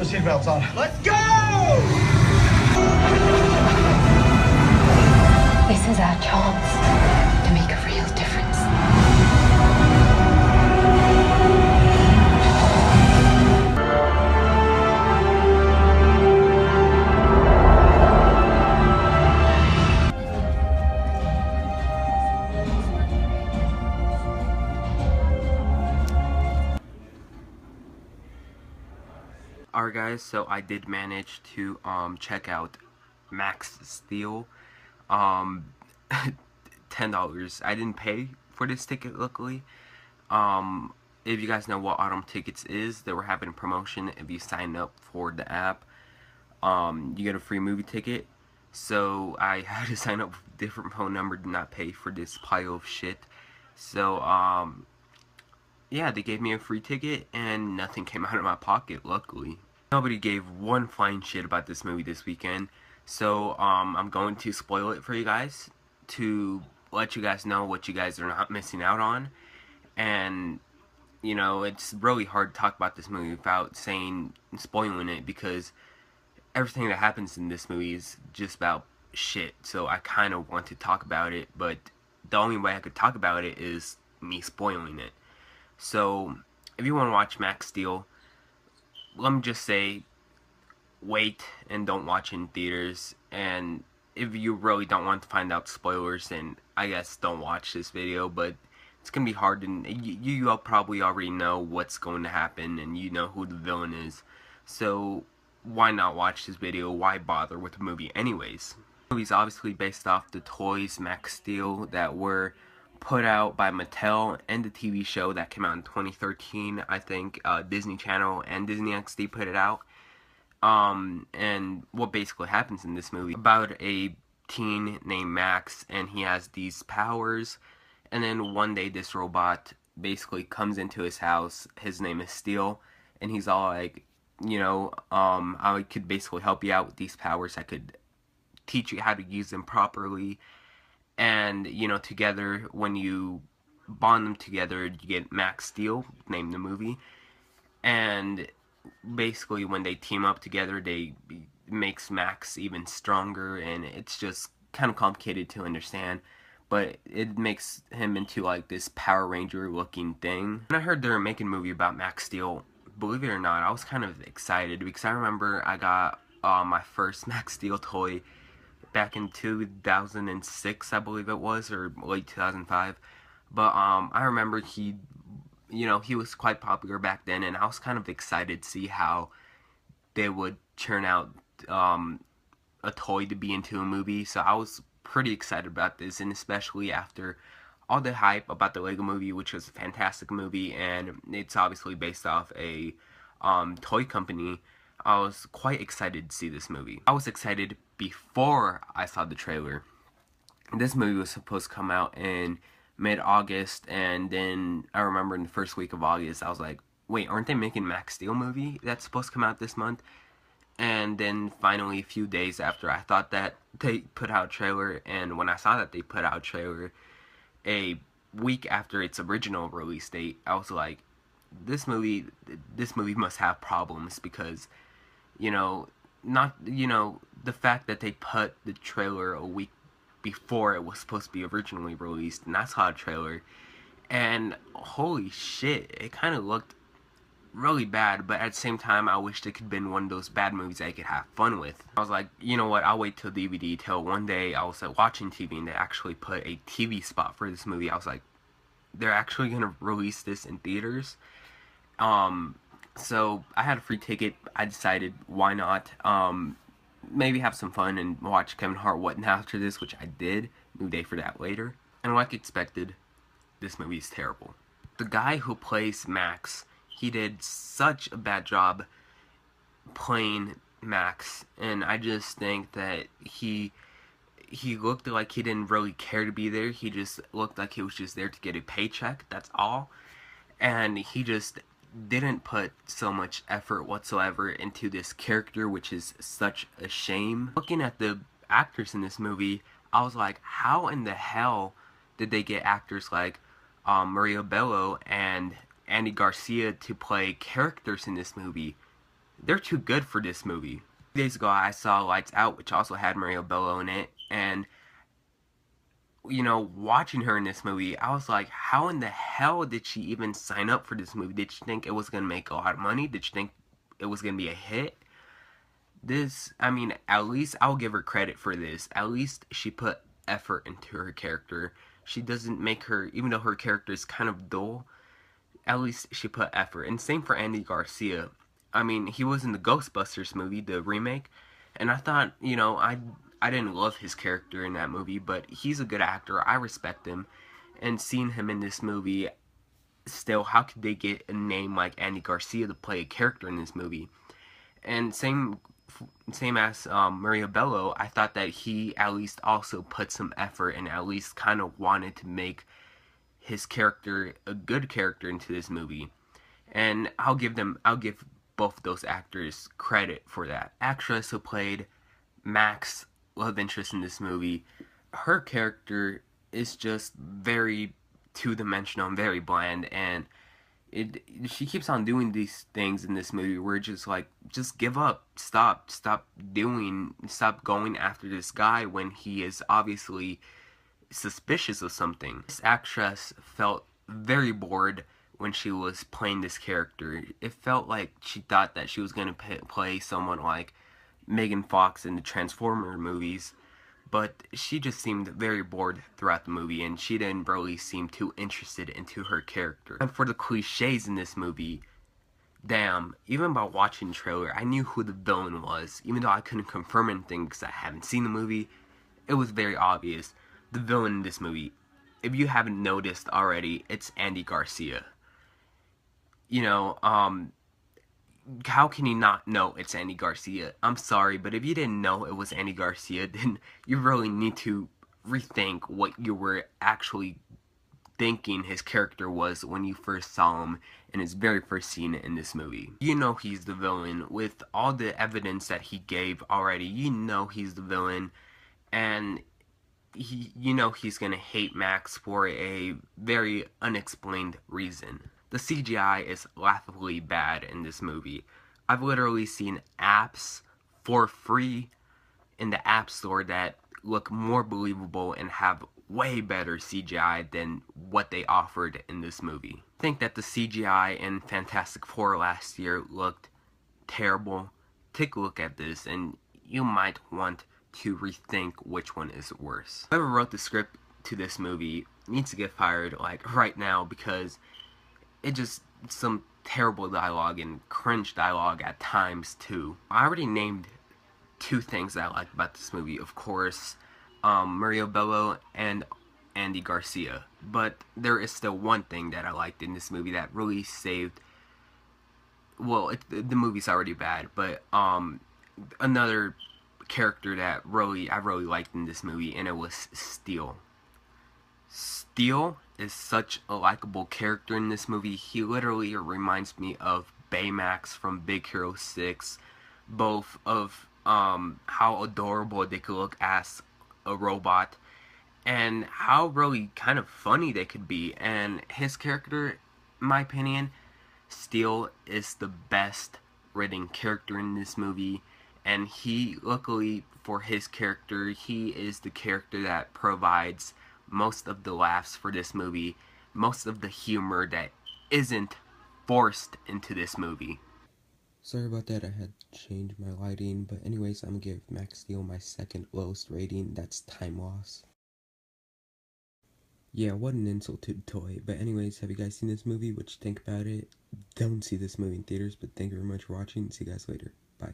the seatbelts on. Let's go! This is our chance to make a real difference. Alright guys, so I did manage to check out Max Steel. $10. I didn't pay for this ticket, luckily. If you guys know what Autumn Tickets is, they were having a promotion. If you sign up for the app, you get a free movie ticket. So I had to sign up with a different phone number to not pay for this pile of shit. So yeah, they gave me a free ticket and nothing came out of my pocket, luckily. Nobody gave one flying shit about this movie this weekend. So I'm going to spoil it for you guys to let you guys know what you guys are not missing out on. And you know, it's really hard to talk about this movie without spoiling it, because everything that happens in this movie is just about shit. So I kind of want to talk about it, but the only way I could talk about it is me spoiling it. So if you want to watch Max Steel, let me just say, wait and don't watch in theaters. And if you really don't want to find out spoilers, then I guess don't watch this video. But it's gonna be hard, and you all probably already know what's going to happen, and you know who the villain is. So why not watch this video? Why bother with the movie anyways? The movie's obviously based off the toys Max Steel that were put out by Mattel, and the TV show that came out in 2013. I think Disney Channel and Disney XD put it out. And what basically happens in this movie about a teen named Max, and he has these powers, and then one day this robot basically comes into his house. His name is Steel, and he's all like, you know, I could basically help you out with these powers. I could teach you how to use them properly. And, you know, together, when you bond them together, you get Max Steel, named the movie. And basically, when they team up together, makes Max even stronger, and it's just kind of complicated to understand. But it makes him into, like, this Power Ranger-looking thing. When I heard they were making a movie about Max Steel, believe it or not, I was kind of excited, because I remember I got my first Max Steel toy back in 2006, I believe it was, or late 2005. But I remember he was quite popular back then, and I was kind of excited to see how they would churn out a toy to be into a movie. So I was pretty excited about this, and especially after all the hype about the Lego Movie, which was a fantastic movie, and it's obviously based off a toy company. I was quite excited to see this movie. I was excited before I saw the trailer. This movie was supposed to come out in mid-August, and then I remember in the first week of August, I was like, wait, aren't they making Max Steel movie that's supposed to come out this month? And then finally, a few days after I thought that, they put out a trailer, and when I saw that they put out a trailer a week after its original release date, I was like, this movie must have problems, because the fact that they put the trailer a week before it was supposed to be originally released, and I saw a trailer, and holy shit, it kind of looked really bad, but at the same time, I wished it could have been one of those bad movies I could have fun with. I was like, you know what, I'll wait till DVD, till one day I was watching TV, and they actually put a TV spot for this movie. I was like, they're actually gonna release this in theaters? So I had a free ticket. I decided, why not? Maybe have some fun and watch Kevin Hart What Now after this, which I did. New day for that later. And like expected, this movie is terrible. The guy who plays Max, he did such a bad job playing Max, and I just think that he looked like he didn't really care to be there. He just looked like he was just there to get a paycheck, that's all. And he just didn't put so much effort whatsoever into this character, which is such a shame. Looking at the actors in this movie, I was like, how in the hell did they get actors like Maria Bello and Andy Garcia to play characters in this movie? they're too good for this movie. 2 days ago, I saw Lights Out, which also had Maria Bello in it, and you know, watching her in this movie, I was like, how in the hell did she even sign up for this movie? Did she think it was gonna make a lot of money? Did she think it was gonna be a hit? This, I mean, at least I'll give her credit for this. At least she put effort into her character. She doesn't make her, even though her character is kind of dull, at least she put effort. And same for Andy Garcia. I mean, he was in the Ghostbusters movie, the remake, and I thought, you know, I didn't love his character in that movie, but he's a good actor. I respect him. And seeing him in this movie, still, how could they get a name like Andy Garcia to play a character in this movie? And same as Maria Bello, I thought that he at least also put some effort and at least kind of wanted to make his character a good character into this movie. And I'll give both those actors credit for that. Actress who played Mac's love interest in this movie, her character is just very two-dimensional and very bland, and she keeps on doing these things in this movie where just like, just give up, stop going after this guy when he is obviously suspicious of something. This actress felt very bored when she was playing this character. It felt like she thought that she was going to play someone like Megan Fox in the Transformer movies, but she just seemed very bored throughout the movie, and she didn't really seem too interested into her character. And for the cliches in this movie, damn, even by watching the trailer, I knew who the villain was. Even though I couldn't confirm anything because I haven't seen the movie, it was very obvious. The villain in this movie, if you haven't noticed already, it's Andy Garcia. You know, how can you not know it's Andy Garcia? I'm sorry, but if you didn't know it was Andy Garcia, then you really need to rethink what you were actually thinking his character was when you first saw him in his very first scene in this movie. You know he's the villain. With all the evidence that he gave already, you know he's the villain, and you know he's gonna hate Max for a very unexplained reason. The CGI is laughably bad in this movie. I've literally seen apps for free in the App Store that look more believable and have way better CGI than what they offered in this movie. I think that the CGI in Fantastic Four last year looked terrible. Take a look at this and you might want to rethink which one is worse. Whoever wrote the script to this movie needs to get fired like right now, because it just, some terrible dialogue and cringe dialogue at times too. I already named 2 things that I liked about this movie. Of course, Maria Bello and Andy Garcia. But there is still one thing that I liked in this movie that really saved, well, the movie's already bad, but another character that I really liked in this movie, and it was Steel. Steel is such a likable character in this movie. He literally reminds me of Baymax from Big Hero 6, both of how adorable they could look as a robot and how really kind of funny they could be. And his character, in my opinion, Steel is the best written character in this movie, and he, luckily for his character, he is the character that provides most of the laughs for this movie, most of the humor that isn't forced into this movie. Sorry about that, I had to change my lighting, but anyways, I'm gonna give Max Steel my second lowest rating. That's time loss. Yeah, what an insult to the toy. But anyways, have you guys seen this movie? What you think about it? Don't see this movie in theaters, but thank you very much for watching. See you guys later. Bye.